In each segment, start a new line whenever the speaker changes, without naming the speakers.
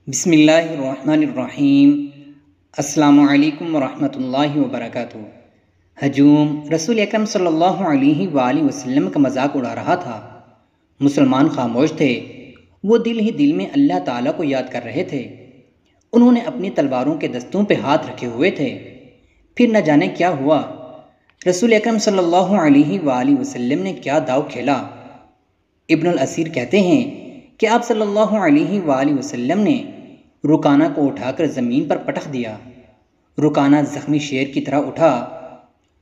بسم اللہ الرحمن الرحیم۔ السلام علیکم ورحمۃ اللہ وبرکاتہ۔ ہجوم رسول اکرم صلی اللہ علیہ وآلہ وسلم کا مذاق اڑا رہا تھا۔ مسلمان خاموش تھے، وہ دل ہی دل میں اللہ تعالیٰ کو یاد کر رہے تھے۔ انہوں نے اپنی تلواروں کے دستوں پہ ہاتھ رکھے ہوئے تھے۔ پھر نہ جانے کیا ہوا، رسول اکرم صلی اللہ علیہ وآلہ وسلم نے کیا داؤ کھیلا۔ ابن الاسیر کہتے ہیں کہ آپ صلی اللہ علیہ وآلہ وسلم نے رکانہ کو اٹھا کر زمین پر پٹخ دیا۔ رکانہ زخمی شیر کی طرح اٹھا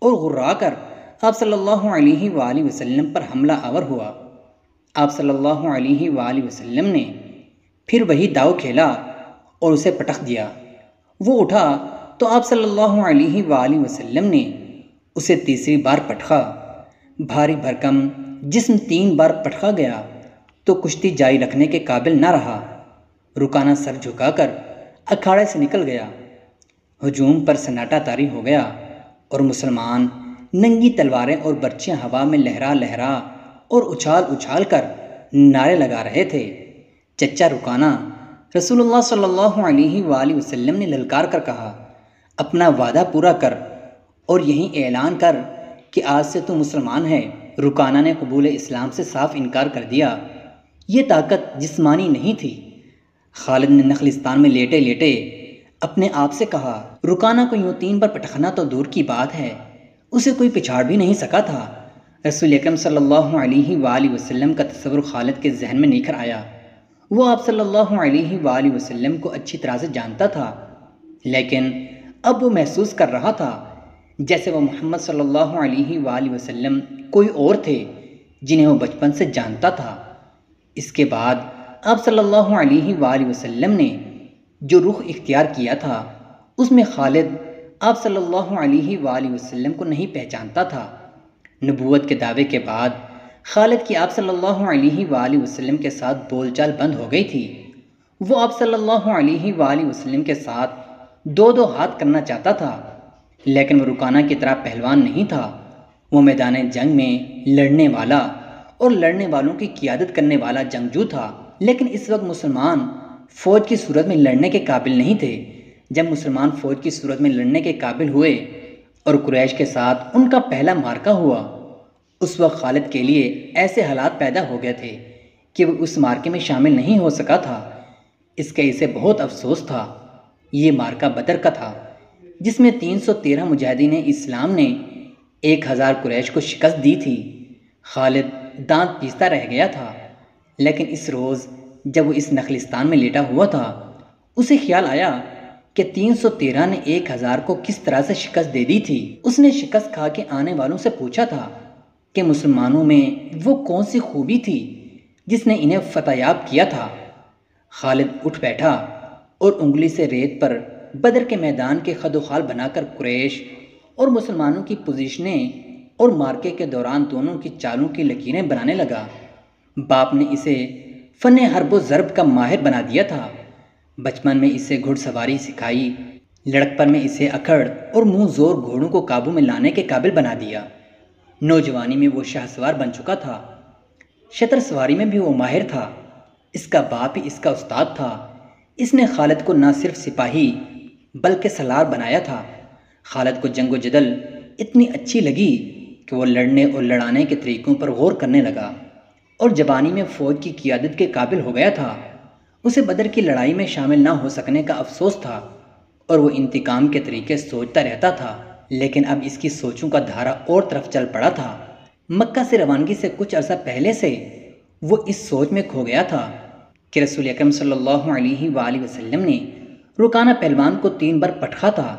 اور غرا کر آپ صلی اللہ علیہ وآلہ وسلم پر حملہ آور ہوا۔ آپ صلی اللہ علیہ وآلہ وسلم نے پھر وہی داؤ کھیلا اور اسے پٹخ دیا۔ وہ اٹھا تو آپ صلی اللہ علیہ وآلہ وسلم نے اسے تیسری بار پٹخا۔ بھاری بھرکم جسم 3 بار پٹخا گیا تو کشتی جاری رکھنے کے قابل نہ رہا۔ رکانہ سر جھکا کر اکھاڑے سے نکل گیا۔ ہجوم پر سناٹا طاری ہو گیا اور مسلمان ننگی تلواریں اور برچیاں ہوا میں لہرا لہرا اور اچھال اچھال کر نعرے لگا رہے تھے۔ چچا رکانہ، رسول اللہ صلی اللہ علیہ وآلہ وسلم نے للکار کر کہا، اپنا وعدہ پورا کر اور یہی اعلان کر کہ آج سے تو مسلمان ہے۔ رکانہ نے قبول اسلام سے صاف انکار کر دیا۔ یہ طاقت جسمانی نہیں تھی۔ خالد نے نخلستان میں لیٹے لیٹے اپنے آپ سے کہا، رکانہ کو یوں 3 بار پٹخنا تو دور کی بات ہے، اسے کوئی پچھاڑ بھی نہیں سکا تھا۔ رسول اکرم صلی اللہ علیہ وآلہ وسلم کا تصور خالد کے ذہن میں نکھر آیا۔ وہ آپ صلی اللہ علیہ وآلہ وسلم کو اچھی طرح سے جانتا تھا، لیکن اب وہ محسوس کر رہا تھا جیسے وہ محمد صلی اللہ علیہ وآلہ وسلم کوئی اور تھے جنہیں وہ بچپن سے جانتا تھا۔ اس کے بعد آپ صلی اللہ علیہ وآلہ وسلم نے جو رخ اختیار کیا تھا اس میں خالد آپ صلی اللہ علیہ وآلہ وسلم کو نہیں پہچانتا تھا۔ نبوت کے دعوے کے بعد خالد کی آپ صلی اللہ علیہ وآلہ وسلم کے ساتھ بول چال بند ہو گئی تھی۔ وہ آپ صلی اللہ علیہ وآلہ وسلم کے ساتھ 2 ہاتھ کرنا چاہتا تھا، لیکن وہ رکانہ کی طرح پہلوان نہیں تھا۔ وہ میدان جنگ میں لڑنے والا اور لڑنے والوں کی قیادت کرنے والا جنگجو تھا، لیکن اس وقت مسلمان فوج کی صورت میں لڑنے کے قابل نہیں تھے۔ جب مسلمان فوج کی صورت میں لڑنے کے قابل ہوئے اور قریش کے ساتھ ان کا پہلا معرکہ ہوا، اس وقت خالد کے لیے ایسے حالات پیدا ہو گئے تھے کہ وہ اس معرکے میں شامل نہیں ہو سکا تھا۔ اس کا اسے بہت افسوس تھا۔ یہ معرکہ بدر کا تھا جس میں 313 مجاہدین اسلام نے 1000 قریش کو شکست دی تھی۔ خالد دانت پیستا رہ گیا تھا، لیکن اس روز جب وہ اس نخلستان میں لیٹا ہوا تھا اسے خیال آیا کہ 313 نے 1000 کو کس طرح سے شکست دے دی تھی۔ اس نے شکست کھا کے آنے والوں سے پوچھا تھا کہ مسلمانوں میں وہ کون سی خوبی تھی جس نے انہیں فتح یاب کیا تھا۔ خالد اٹھ بیٹھا اور انگلی سے ریت پر بدر کے میدان کے خد و خال بنا کر قریش اور مسلمانوں کی پوزیشنیں اور مارکے کے دوران دونوں کی چالوں کی لکیریں بنانے لگا۔ باپ نے اسے فن حرب و ضرب کا ماہر بنا دیا تھا۔ بچپن میں اسے گھڑ سواری سکھائی، لڑکپن میں اسے اکھڑ اور منہ زور گھوڑوں کو قابو میں لانے کے قابل بنا دیا۔ نوجوانی میں وہ شاہ سوار بن چکا تھا۔ شتر سواری میں بھی وہ ماہر تھا۔ اس کا باپ ہی اس کا استاد تھا۔ اس نے خالد کو نہ صرف سپاہی بلکہ سالار بنایا تھا۔ خالد کو جنگ و جدل اتنی اچھی لگی کہ وہ لڑنے اور لڑانے کے طریقوں پر غور کرنے لگا اور جوانی میں فوج کی قیادت کے قابل ہو گیا تھا۔ اسے بدر کی لڑائی میں شامل نہ ہو سکنے کا افسوس تھا اور وہ انتقام کے طریقے سوچتا رہتا تھا، لیکن اب اس کی سوچوں کا دھارا اور طرف چل پڑا تھا۔ مکہ سے روانگی سے کچھ عرصہ پہلے سے وہ اس سوچ میں کھو گیا تھا کہ رسول اکرم صلی اللہ علیہ وآلہ وسلم نے رکانہ پہلوان کو 3 بار پٹخا تھا۔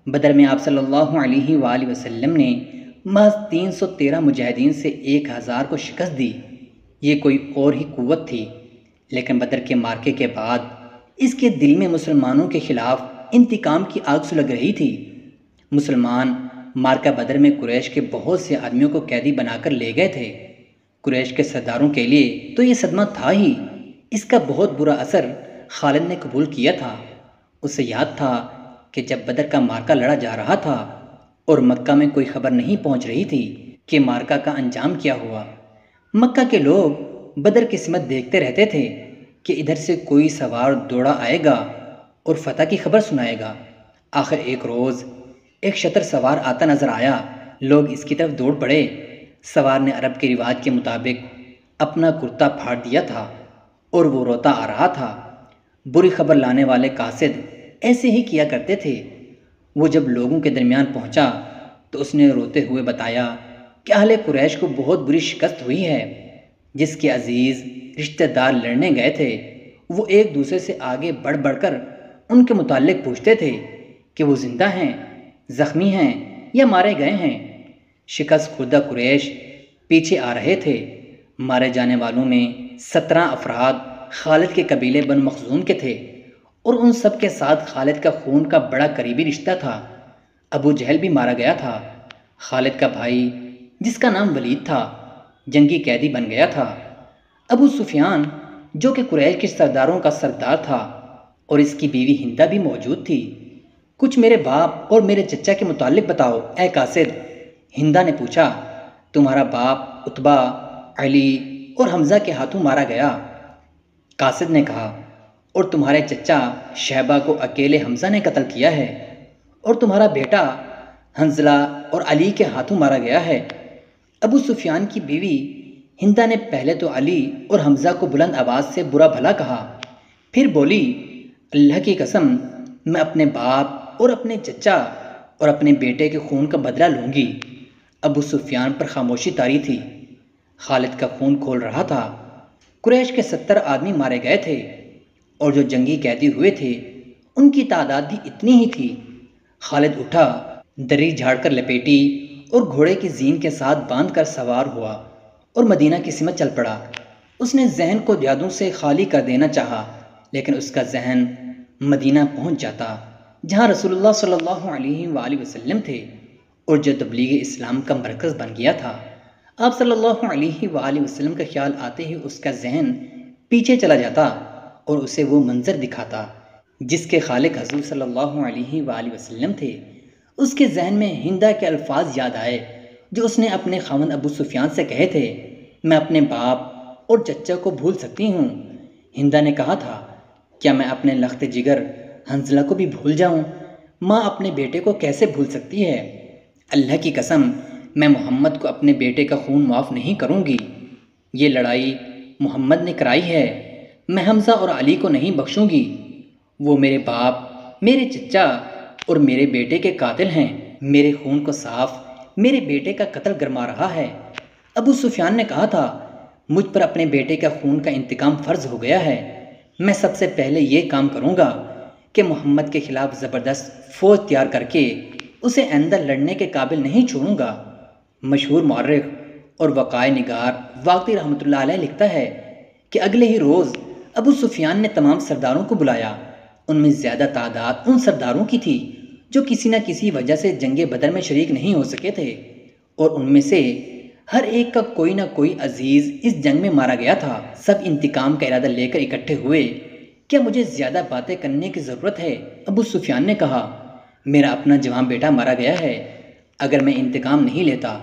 بدر میں آپ صلی اللہ علیہ وآلہ وسلم نے محض 313 مجاہدین سے 1000 کو شکست دی۔ یہ کوئی اور ہی قوت تھی، لیکن بدر کے معرکے کے بعد اس کے دل میں مسلمانوں کے خلاف انتقام کی آگ سلگ رہی تھی۔ مسلمان معرکہ بدر میں قریش کے بہت سے آدمیوں کو قیدی بنا کر لے گئے تھے۔ قریش کے سرداروں کے لیے تو یہ صدمہ تھا ہی، اس کا بہت برا اثر خالد نے قبول کیا تھا۔ اسے یاد تھا کہ جب بدر کا معرکہ لڑا جا رہا تھا اور مکہ میں کوئی خبر نہیں پہنچ رہی تھی کہ معرکہ کا انجام کیا ہوا، مکہ کے لوگ بدر کی سمت دیکھتے رہتے تھے۔ کہ ادھر سے کوئی سوار دوڑا آئے گا اور فتح کی خبر سنائے گا۔ آخر ایک روز ایک شتر سوار آتا نظر آیا۔ لوگ اس کی طرف دوڑ پڑے۔ سوار نے عرب کے رواج کے مطابق اپنا کرتا پھاڑ دیا تھا اور وہ روتا آ رہا تھا۔ بری خبر لانے والے قاصد ایسے ہی کیا کرتے تھے۔ وہ جب لوگوں کے درمیان پہنچا تو اس نے روتے ہوئے بتایا کہ اہل قریش کو بہت بری شکست ہوئی ہے۔ جس کے عزیز رشتہ دار لڑنے گئے تھے وہ ایک دوسرے سے آگے بڑھ بڑھ کر ان کے متعلق پوچھتے تھے کہ وہ زندہ ہیں، زخمی ہیں یا مارے گئے ہیں۔ شکست خوردہ قریش پیچھے آ رہے تھے۔ مارے جانے والوں میں 17 افراد خالد کے قبیلے بن مخزوم کے تھے اور ان سب کے ساتھ خالد کا خون کا بڑا قریبی رشتہ تھا۔ ابو جہل بھی مارا گیا تھا۔ خالد کا بھائی جس کا نام ولید تھا جنگی قیدی بن گیا تھا۔ ابو سفیان جو کہ قریش کے سرداروں کا سردار تھا اور اس کی بیوی ہندہ بھی موجود تھی۔ کچھ میرے باپ اور میرے چچا کے متعلق بتاؤ اے قاصد، ہندہ نے پوچھا۔ تمہارا باپ عتبہ، علی اور حمزہ کے ہاتھوں مارا گیا، قاصد نے کہا، اور تمہارے چچا شیبہ کو اکیلے حمزہ نے قتل کیا ہے، اور تمہارا بیٹا حنظلہ اور علی کے ہاتھوں مارا گیا ہے۔ ابو سفیان کی بیوی ہندہ نے پہلے تو علی اور حمزہ کو بلند آواز سے برا بھلا کہا، پھر بولی، اللہ کی قسم میں اپنے باپ اور اپنے چچا اور اپنے بیٹے کے خون کا بدلہ لوں گی۔ ابو سفیان پر خاموشی طاری تھی۔ خالد کا خون کھول رہا تھا۔ قریش کے 70 آدمی مارے گئے تھے اور جو جنگی قیدی ہوئے تھے ان کی تعداد بھی اتنی ہی تھی۔ خالد اٹھا، دری جھاڑ کر لپیٹی اور گھوڑے کی زین کے ساتھ باندھ کر سوار ہوا اور مدینہ کی سمت چل پڑا۔ اس نے ذہن کو یادوں سے خالی کر دینا چاہا، لیکن اس کا ذہن مدینہ پہنچ جاتا جہاں رسول اللہ صلی اللہ علیہ وآلہ وسلم تھے اور جو تبلیغ اسلام کا مرکز بن گیا تھا۔ آپ صلی اللہ علیہ وآلہ وسلم کا خیال آتے ہی اس کا ذہن پیچھے چلا جاتا اور اسے وہ منظر دکھاتا جس کے خالق حضور صلی اللہ علیہ وآلہ وسلم تھے۔ اس کے ذہن میں ہندہ کے الفاظ یاد آئے جو اس نے اپنے خاوند ابو سفیان سے کہے تھے، میں اپنے باپ اور چچا کو بھول سکتی ہوں۔ ہندہ نے کہا تھا، کیا میں اپنے لخت جگر حنظلہ کو بھی بھول جاؤں؟ ماں اپنے بیٹے کو کیسے بھول سکتی ہے؟ اللہ کی قسم میں محمد کو اپنے بیٹے کا خون معاف نہیں کروں گی۔ یہ لڑائی محمد نے کرائی ہے، میں حمزہ اور علی کو نہیں بخشوں گی۔ وہ میرے باپ، میرے چچا اور میرے بیٹے کے قاتل ہیں۔ میرے خون کو صاف میرے بیٹے کا قتل گرما رہا ہے۔ ابو سفیان نے کہا تھا، مجھ پر اپنے بیٹے کا خون کا انتقام فرض ہو گیا ہے۔ میں سب سے پہلے یہ کام کروں گا کہ محمد کے خلاف زبردست فوج تیار کر کے اسے آئندہ لڑنے کے قابل نہیں چھوڑوں گا۔ مشہور مورخ اور وقائع نگار واقعی رحمۃ اللہ علیہ لکھتا ہے کہ اگلے ہی روز ابو سفیان نے تمام سرداروں کو بلایا۔ ان میں زیادہ تعداد ان سرداروں کی تھی جو کسی نہ کسی وجہ سے جنگ بدر میں شریک نہیں ہو سکے تھے، اور ان میں سے ہر ایک کا کوئی نہ کوئی عزیز اس جنگ میں مارا گیا تھا۔ سب انتقام کا ارادہ لے کر اکٹھے ہوئے۔ کیا مجھے زیادہ باتیں کرنے کی ضرورت ہے؟ ابو سفیان نے کہا، میرا اپنا جوان بیٹا مارا گیا ہے، اگر میں انتقام نہیں لیتا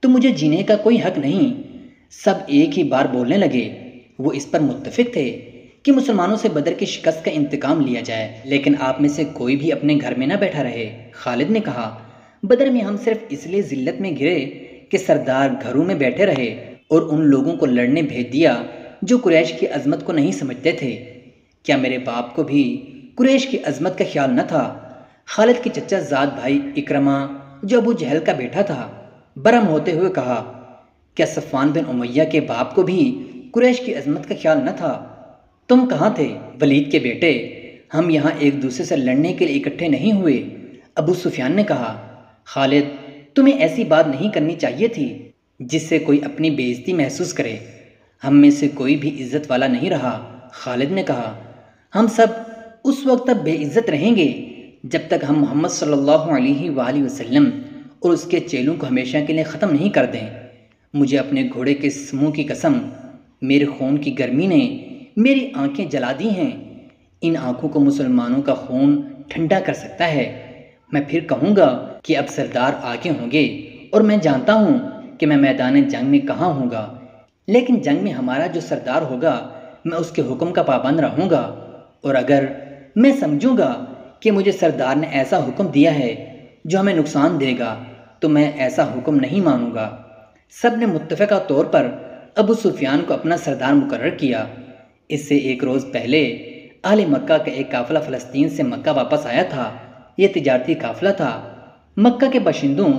تو مجھے جینے کا کوئی حق نہیں۔ سب ایک ہی بار بولنے لگے۔ وہ اس پر متفق تھے کہ مسلمانوں سے بدر کی شکست کا انتقام لیا جائے، لیکن آپ میں سے کوئی بھی اپنے گھر میں نہ بیٹھا رہے۔ خالد نے کہا، بدر میں ہم صرف اس لیے ذلت میں گرے کہ سردار گھروں میں بیٹھے رہے اور ان لوگوں کو لڑنے بھیج دیا جو قریش کی عظمت کو نہیں سمجھتے تھے۔ کیا میرے باپ کو بھی قریش کی عظمت کا خیال نہ تھا؟ خالد کے چچا زاد بھائی اکرمہ جو ابو جہل کا بیٹا تھا برہم ہوتے ہوئے کہا، کیا صفوان بن امیہ کے باپ کو بھی قریش کی عظمت کا خیال نہ تھا؟ تم کہاں تھے ولید کے بیٹے؟ ہم یہاں ایک دوسرے سے لڑنے کے لیے اکٹھے نہیں ہوئے۔ ابو سفیان نے کہا، خالد تمہیں ایسی بات نہیں کرنی چاہیے تھی جس سے کوئی اپنی بے عزتی محسوس کرے۔ ہم میں سے کوئی بھی عزت والا نہیں رہا۔ خالد نے کہا، ہم سب اس وقت تک بے عزت رہیں گے جب تک ہم محمد صلی اللہ علیہ وآلہ وسلم اور اس کے چیلوں کو ہمیشہ کے لیے ختم نہیں کر دیں۔ مجھے اپنے گھوڑے کے سموں کی قسم، میرے خون کی گرمی نے میری آنکھیں جلا دی ہیں۔ ان آنکھوں کو مسلمانوں کا خون ٹھنڈا کر سکتا ہے۔ میں پھر کہوں گا کہ اب سردار آگے ہوں گے اور میں جانتا ہوں کہ میں میدان جنگ میں کہاں ہوں گا، لیکن جنگ میں ہمارا جو سردار ہوگا میں اس کے حکم کا پابند رہوں گا، اور اگر میں سمجھوں گا کہ مجھے سردار نے ایسا حکم دیا ہے جو ہمیں نقصان دے گا تو میں ایسا حکم نہیں مانوں گا۔ سب نے متفقہ طور پر ابو سفیان کو اپنا سردار مقرر کیا۔ اس سے ایک روز پہلے اہل مکہ کا ایک قافلہ فلسطین سے مکہ واپس آیا تھا۔ یہ تجارتی قافلہ تھا۔ مکہ کے باشندوں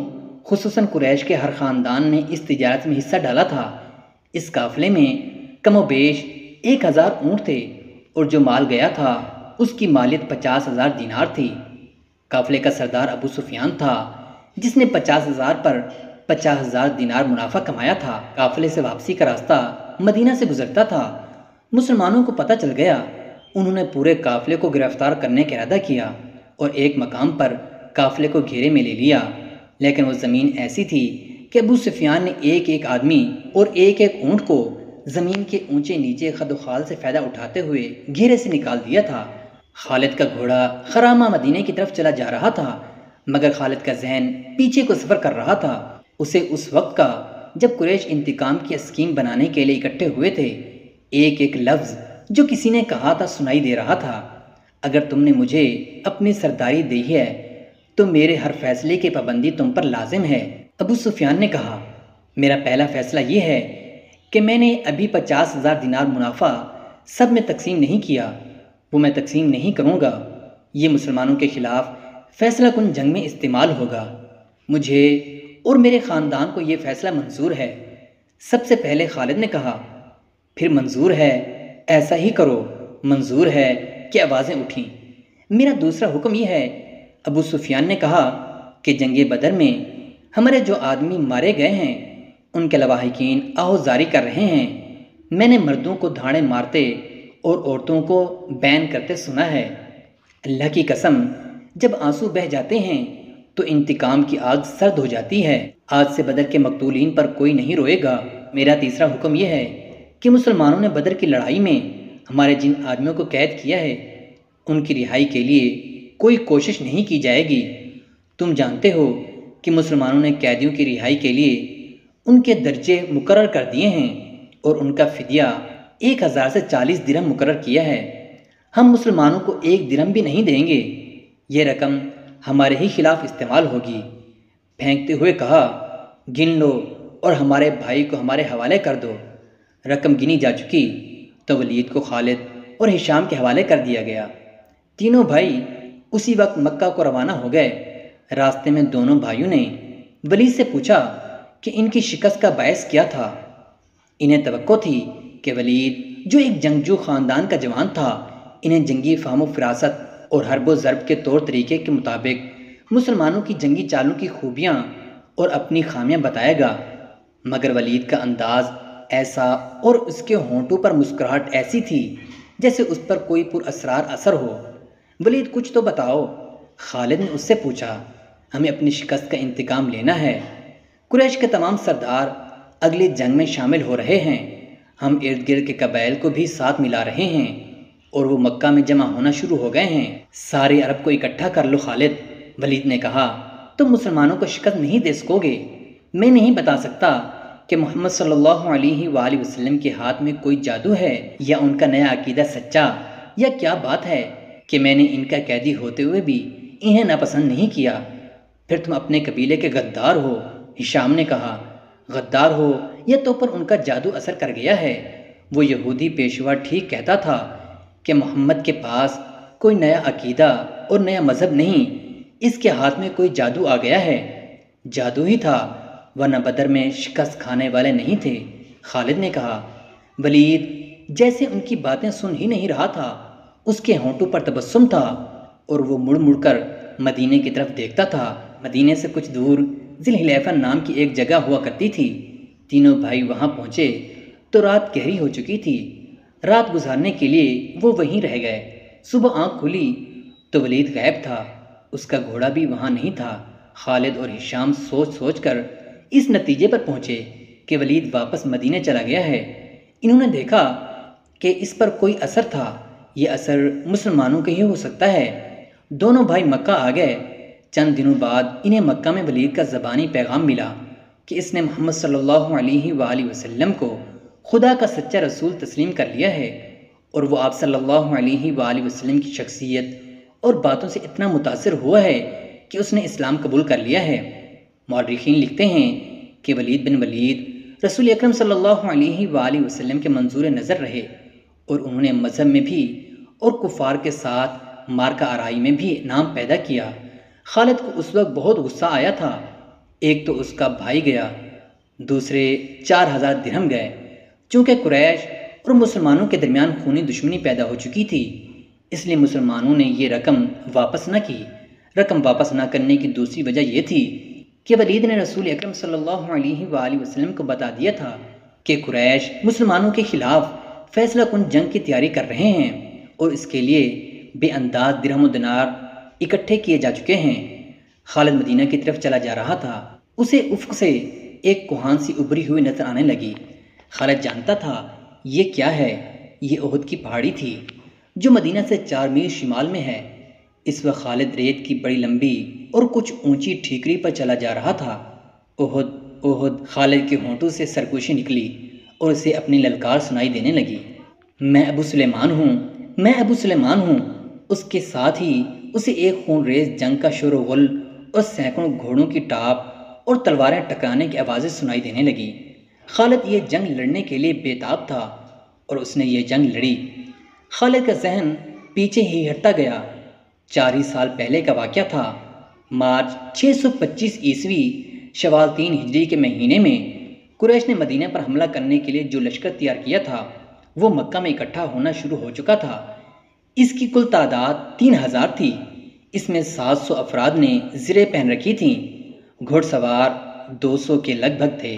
خصوصاً قریش کے ہر خاندان نے اس تجارت میں حصہ ڈالا تھا۔ اس قافلے میں کم و بیش 1000 اونٹ تھے، اور جو مال گیا تھا اس کی مالیت 50,000 دینار تھی۔ قافلے کا سردار ابو سفیان تھا، جس نے 50,000 پر 50,000 دینار منافع کمایا تھا۔ قافلے سے واپسی کا راستہ مدینہ سے گزرتا تھا۔ مسلمانوں کو پتہ چل گیا۔ انہوں نے پورے قافلے کو گرفتار کرنے کا ارادہ کیا اور ایک مقام پر قافلے کو گھیرے میں لے لیا، لیکن وہ زمین ایسی تھی کہ ابو سفیان نے ایک ایک آدمی اور ایک ایک اونٹ کو زمین کے اونچے نیچے خد و خال سے فائدہ اٹھاتے ہوئے گھیرے سے نکال دیا تھا۔ خالد کا گھوڑا خرامہ مدینے کی طرف چلا جا رہا تھا، مگر خالد کا ذہن پیچھے کو سفر کر رہا تھا۔ اسے اس وقت کا جب قریش انتقام کی اسکیم بنانے کے لیے اکٹھے ہوئے تھے، ایک ایک لفظ جو کسی نے کہا تھا سنائی دے رہا تھا۔ اگر تم نے مجھے اپنی سرداری دی ہے تو میرے ہر فیصلے کی پابندی تم پر لازم ہے۔ ابو سفیان نے کہا، میرا پہلا فیصلہ یہ ہے کہ میں نے ابھی 50,000 دینار منافع سب میں تقسیم نہیں کیا، وہ میں تقسیم نہیں کروں گا۔ یہ مسلمانوں کے خلاف فیصلہ کن جنگ میں استعمال ہوگا۔ مجھے اور میرے خاندان کو یہ فیصلہ منظور ہے۔ سب سے پہلے خالد نے کہا، پھر منظور ہے، ایسا ہی کرو۔ منظور ہے کہ آوازیں اٹھیں۔ میرا دوسرا حکم یہ ہے۔ ابو سفیان نے کہا کہ جنگ بدر میں ہمارے جو آدمی مارے گئے ہیں ان کے لواحقین آہوزاری کر رہے ہیں۔ میں نے مردوں کو دھاڑے مارتے اور عورتوں کو بین کرتے سنا ہے۔ اللہ کی قسم، جب آنسو بہہ جاتے ہیں تو انتقام کی آگ سرد ہو جاتی ہے۔ آج سے بدر کے مقتولین پر کوئی نہیں روئے گا۔ میرا تیسرا حکم یہ ہے کہ مسلمانوں نے بدر کی لڑائی میں ہمارے جن آدمیوں کو قید کیا ہے ان کی رہائی کے لیے کوئی کوشش نہیں کی جائے گی۔ تم جانتے ہو کہ مسلمانوں نے قیدیوں کی رہائی کے لیے ان کے درجے مقرر کر دیے ہیں اور ان کا فدیہ 1000 سے 40 درہم مقرر کیا ہے۔ ہم مسلمانوں کو 1 درہم بھی نہیں دیں گے۔ یہ رقم ہمارے ہی خلاف استعمال ہوگی۔ پھینکتے ہوئے کہا، گن لو اور ہمارے بھائی کو ہمارے حوالے کر دو۔ رقم گنی جا چکی تو ولید کو خالد اور ہشام کے حوالے کر دیا گیا۔ تینوں بھائی اسی وقت مکہ کو روانہ ہو گئے۔ راستے میں دونوں بھائیوں نے ولید سے پوچھا کہ ان کی شکست کا باعث کیا تھا۔ انہیں توقع تھی کہ ولید جو ایک جنگجو خاندان کا جوان تھا انہیں جنگی فہم و فراست اور حرب و ضرب کے طور طریقے کے مطابق مسلمانوں کی جنگی چالوں کی خوبیاں اور اپنی خامیاں بتائے گا، مگر ولید کا انداز ایسا اور اس کے ہونٹوں پر مسکراہٹ ایسی تھی جیسے اس پر کوئی پر اسرار اثر ہو۔ ولید کچھ تو بتاؤ، خالد نے اس سے پوچھا۔ ہمیں اپنی شکست کا انتقام لینا ہے۔ قریش کے تمام سردار اگلی جنگ میں شامل ہو رہے ہیں۔ ہم ارد گرد کے قبائل کو بھی ساتھ ملا رہے ہیں اور وہ مکہ میں جمع ہونا شروع ہو گئے ہیں۔ سارے عرب کو اکٹھا کر لو خالد، ولید نے کہا۔ تم مسلمانوں کو شکست نہیں دے سکو گے۔ میں نہیں بتا سکتا کہ محمد صلی اللہ علیہ وآلہ وسلم کے ہاتھ میں کوئی جادو ہے یا ان کا نیا عقیدہ سچا، یا کیا بات ہے کہ میں نے ان کا قیدی ہوتے ہوئے بھی انہیں ناپسند نہیں کیا۔ پھر تم اپنے قبیلے کے غدار ہو، ہشام نے کہا۔ غدار ہو یا تو پر ان کا جادو اثر کر گیا ہے۔ وہ یہودی پیشوا ٹھیک کہتا تھا کہ محمد کے پاس کوئی نیا عقیدہ اور نیا مذہب نہیں، اس کے ہاتھ میں کوئی جادو آ گیا ہے۔ جادو ہی تھا، ورنہ بدر میں شکست کھانے والے نہیں تھے، خالد نے کہا۔ ولید جیسے ان کی باتیں سن ہی نہیں رہا تھا، اس کے ہونٹوں پر تبسم تھا اور وہ مڑ مڑ کر مدینے کی طرف دیکھتا تھا۔ مدینے سے کچھ دور ذی الحلیفہ نام کی ایک جگہ ہوا کرتی تھی۔ تینوں بھائی وہاں پہنچے تو رات گہری ہو چکی تھی۔ رات گزارنے کے لیے وہ وہیں رہ گئے۔ صبح آنکھ کھلی تو ولید غائب تھا، اس کا گھوڑا بھی وہاں نہیں تھا۔ خالد اور ہشام سوچ سوچ کر اس نتیجے پر پہنچے کہ ولید واپس مدینے چلا گیا ہے۔ انہوں نے دیکھا کہ اس پر کوئی اثر تھا، یہ اثر مسلمانوں کا ہی ہو سکتا ہے۔ دونوں بھائی مکہ آ گئے۔ چند دنوں بعد انہیں مکہ میں ولید کا زبانی پیغام ملا کہ اس نے محمد صلی اللہ علیہ وآلہ وسلم کو خدا کا سچا رسول تسلیم کر لیا ہے۔ اور وہ آپ صلی اللہ علیہ وآلہ وسلم کی شخصیت اور باتوں سے اتنا متاثر ہوا ہے کہ اس نے اسلام قبول کر لیا ہے۔ مورخین لکھتے ہیں کہ ولید بن ولید رسول اکرم صلی اللہ علیہ وآلہ وسلم کے منظور نظر رہے، اور انہوں نے مذہب میں بھی اور کفار کے ساتھ مارکہ آرائی میں بھی نام پیدا کیا۔ خالد کو اس وقت بہت غصہ آیا تھا۔ ایک تو اس کا بھائی گیا، دوسرے 4000 درہم گئے۔ چونکہ قریش اور مسلمانوں کے درمیان خونی دشمنی پیدا ہو چکی تھی، اس لیے مسلمانوں نے یہ رقم واپس نہ کی۔ رقم واپس نہ کرنے کی دوسری وجہ یہ تھی کہ ولید نے رسول اکرم صلی اللہ علیہ وآلہ وسلم کو بتا دیا تھا کہ قریش مسلمانوں کے خلاف فیصلہ کن جنگ کی تیاری کر رہے ہیں، اور اس کے لیے بے انداز درہم و دینار اکٹھے کیے جا چکے ہیں۔ خالد مدینہ کی طرف چلا جا رہا تھا۔ اسے افق سے ایک کوہان سی ابری ہوئی نظر آنے لگی۔ خالد جانتا تھا یہ کیا ہے۔ یہ احد کی پہاڑی تھی جو مدینہ سے 4 میل شمال میں ہے۔ اس وقت خالد ریت کی بڑی لمبی اور کچھ اونچی ٹھیکری پر چلا جا رہا تھا۔ احد احد خالد کے ہونٹوں سے سرگوشی نکلی اور اسے اپنی للکار سنائی دینے لگی۔ میں ابو سلیمان ہوں، میں ابو سلیمان ہوں۔ اس کے ساتھ ہی اسے ایک خون ریز جنگ کا شور و غل اور سینکڑوں گھوڑوں کی ٹاپ اور تلواریں ٹکرانے کی آوازیں سنائی دینے لگی۔ خالد یہ جنگ لڑنے کے لیے بے تاب تھا اور اس نے یہ جنگ لڑی۔ خالد کا ذہن پیچھے ہی ہٹتا گیا۔ 4 ہی سال پہلے کا واقعہ تھا۔ مارچ 625 عیسوی شوال 3 ہجری کے مہینے میں قریش نے مدینہ پر حملہ کرنے کے لیے جو لشکر تیار کیا تھا وہ مکہ میں اکٹھا ہونا شروع ہو چکا تھا۔ اس کی کل تعداد 3000 تھی۔ اس میں 700 افراد نے زریں پہن رکھی تھیں۔ گھوڑ سوار 200 کے لگ بھگ تھے،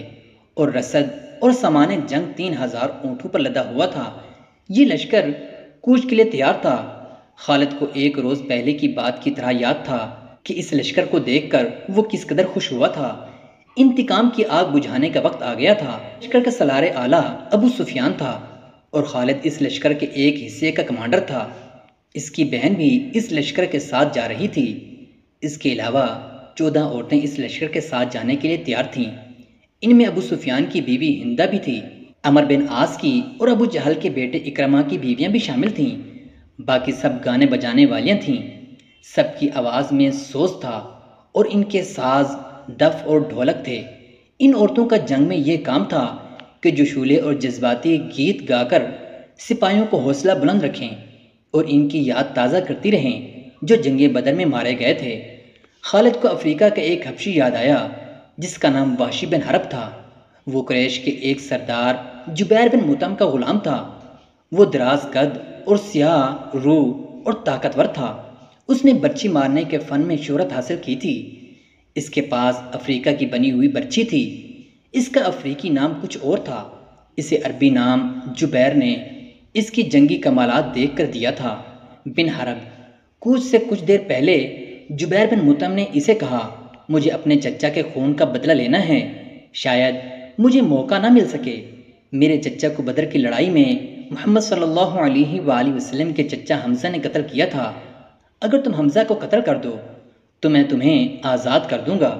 اور رسد اور سامان جنگ 3000 اونٹوں پر لدا ہوا تھا۔ یہ لشکر کوچ کے لیے تیار تھا۔ خالد کو ایک روز پہلے کی بات کی طرح یاد تھا کہ اس لشکر کو دیکھ کر وہ کس قدر خوش ہوا تھا۔ انتقام کی آگ بجھانے کا وقت آ گیا تھا۔ لشکر کا سالار اعلیٰ ابو سفیان تھا، اور خالد اس لشکر کے ایک حصے کا کمانڈر تھا۔ اس کی بہن بھی اس لشکر کے ساتھ جا رہی تھی۔ اس کے علاوہ 14 عورتیں اس لشکر کے ساتھ جانے کے لیے تیار تھیں۔ ان میں ابو سفیان کی بیوی ہندہ بھی تھی۔ عمر بن عاص کی اور ابو جہل کے بیٹے اکرمہ کی بیویاں بھی شامل تھیں۔ باقی سب گانے بجانے والیاں تھیں۔ سب کی آواز میں سوز تھا، اور ان کے ساز دف اور ڈھولک تھے۔ ان عورتوں کا جنگ میں یہ کام تھا کہ جوشولے اور جذباتی گیت گا کر سپاہیوں کو حوصلہ بلند رکھیں اور ان کی یاد تازہ کرتی رہیں جو جنگ بدر میں مارے گئے تھے۔ خالد کو افریقہ کا ایک حبشی یاد آیا جس کا نام وحشی بن حرب تھا۔ وہ قریش کے ایک سردار جبیر بن مطعم کا غلام تھا۔ وہ دراز قد اور سیاہ رو اور طاقتور تھا۔ اس نے برچی مارنے کے فن میں شہرت حاصل کی تھی۔ اس کے پاس افریقہ کی بنی ہوئی برچی تھی۔ اس کا افریقی نام کچھ اور تھا۔ اسے عربی نام جبیر نے اس کی جنگی کمالات دیکھ کر دیا تھا۔ بن حرب کوچ سے کچھ دیر پہلے جبیر بن مطعم نے اسے کہا، مجھے اپنے چچا کے خون کا بدلہ لینا ہے۔ شاید مجھے موقع نہ مل سکے۔ میرے چچا کو بدر کی لڑائی میں محمد صلی اللہ علیہ وآلہ وسلم کے چچا حمزہ نے قتل کیا تھا۔ اگر تم حمزہ کو قتل کر دو تو میں تمہیں آزاد کر دوں گا۔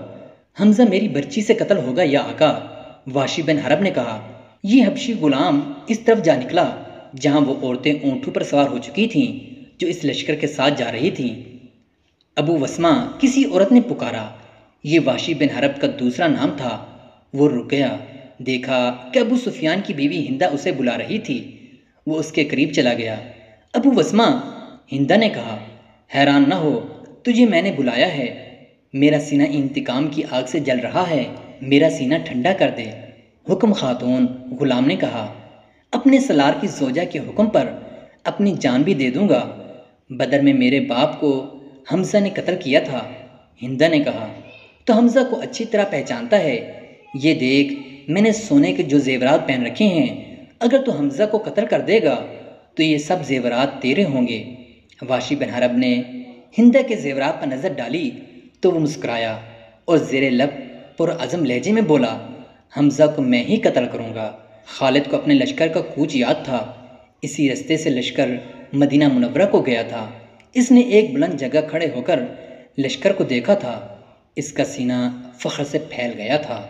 حمزہ میری برچی سے قتل ہوگا یا آقا؟ وحشی بن حرب نے کہا۔ یہ حبشی غلام اس طرف جا نکلا جہاں وہ عورتیں اونٹوں پر سوار ہو چکی تھیں جو اس لشکر کے ساتھ جا رہی تھیں۔ ابو وسمہ کسی عورت نے پکارا۔ یہ وحشی بن حرب کا دوسرا نام تھا۔ وہ رک گیا، دیکھا کہ ابو سفیان کی بیوی ہندہ اسے بلا رہی تھی۔ وہ اس کے قریب چلا گیا۔ ابو وسمہ، ہندہ نے کہا، حیران نہ ہو، تجھے میں نے بلایا ہے۔ میرا سینہ انتقام کی آگ سے جل رہا ہے، میرا سینہ ٹھنڈا کر دے۔ حکم خاتون، غلام نے کہا، اپنے سالار کی زوجہ کے حکم پر اپنی جان بھی دے دوں گا۔ بدر میں میرے باپ کو حمزہ نے قتل کیا تھا۔ ہندہ نے کہا، تو حمزہ کو اچھی طرح پہچانتا ہے۔ یہ دیکھ، میں نے سونے کے جو زیورات پہن رکھے ہیں، اگر تو حمزہ کو قتل کر دے گا تو یہ سب زیورات تیرے ہوں گے۔ وحشی بن حرب نے ہندہ کے زیورات پر نظر ڈالی تو وہ مسکرایا اور زیر لب پرعزم لہجے میں بولا، حمزہ کو میں ہی قتل کروں گا۔ خالد کو اپنے لشکر کا کوچ یاد تھا۔ اسی رستے سے لشکر مدینہ منورہ کو گیا تھا۔ اس نے ایک بلند جگہ کھڑے ہو کر لشکر کو دیکھا تھا۔ اس کا سینہ فخر سے پھیل گیا تھا۔